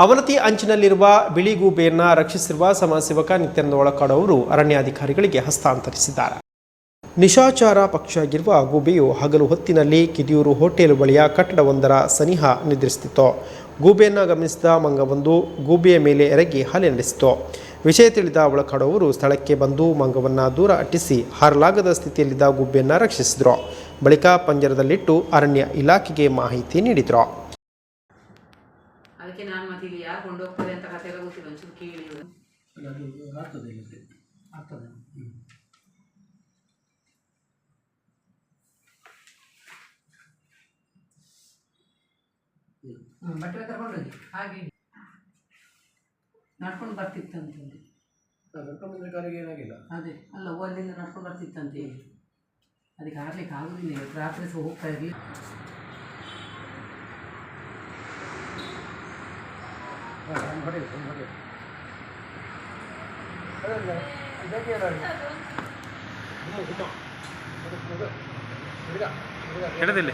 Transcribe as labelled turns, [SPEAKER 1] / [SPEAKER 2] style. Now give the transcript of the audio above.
[SPEAKER 1] ಅವನತಿ ಅಂಚಿನಲ್ಲಿರುವ ಬಿಳಿ ಗೂಬೆಯನ್ನು ರಕ್ಷಿಸಿರುವ ಸಮಾಜ ಸೇವಕ ನಿತ್ಯಾನಂದ ಒಳಕಾಡು ಅವರು ಅರಣ್ಯಾಧಿಕಾರಿಗಳಿಗೆ ಹಸ್ತಾಂತರಿಸಿದ್ದಾರೆ. ನಿಶಾಚಾರ ಪಕ್ಷಿಯಾಗಿರುವ ಗೂಬೆಯು ಹಗಲು ಹೊತ್ತಿನಲ್ಲಿ ಕಿದಿಯೂರು ಹೋಟೆಲ್ ಬಳಿಯ ಕಟ್ಟಡವೊಂದರ ಸನಿಹ ನಿದ್ರಿಸುತ್ತಿತ್ತು. ಗೂಬೆಯನ್ನು ಗಮನಿಸಿದ ಮಂಗವೊಂದು ಗೂಬೆಯ ಮೇಲೆ ಎರಗಿ ಹಲ್ಲೆ ನಡೆಸಿತು. ವಿಷಯ ತಿಳಿದ ಒಳಕಾಡು ಅವರು ಸ್ಥಳಕ್ಕೆ ಬಂದು ಮಂಗವನ್ನು ದೂರ ಅಟ್ಟಿಸಿ ಹಾರಲಾಗದ ಸ್ಥಿತಿಯಲ್ಲಿದ್ದ ಗೂಬೆಯನ್ನು ರಕ್ಷಿಸಿದರು. ಬಳಿಕ ಪಂಜರದಲ್ಲಿಟ್ಟು ಅರಣ್ಯ ಇಲಾಖೆಗೆ ಮಾಹಿತಿ ನೀಡಿದರು.
[SPEAKER 2] ಅದಕ್ಕೆ ನಾನು ಮತ್ತೆ ಇಲ್ಲಿ ಯಾರು ಕೊಂಡೋಗ್ತಾರೆ ಅಂತ ಕಥೆ ಎಲ್ಲ ಗೊತ್ತಿಲ್ಲ, ಒಂಚೂರು ಕೇಳಿ. ಆಗ್ತದೆ ಬಟ್ಟೆ ತಗೊಂಡೋಗಿ ಹಾಗೆ ನಡ್ಕೊಂಡು ಬರ್ತಿತ್ತಂತೆ.
[SPEAKER 3] ಏನಾಗಿಲ್ಲ
[SPEAKER 2] ಅದೇ ಅಲ್ಲ, ಅಲ್ಲಿಂದ ನಡ್ಕೊಂಡು ಬರ್ತಿತ್ತಂತೆ. ಅದಕ್ಕೆ ಆಡ್ಲಿಕ್ಕೆ ಆಗುದಿಲ್ಲ, ಇವತ್ತು ರಾತ್ರಿ ಸಹ ಹೋಗ್ತಾ ಇರಲಿ.
[SPEAKER 1] ಹಿಡಿದಿಲ್ಲ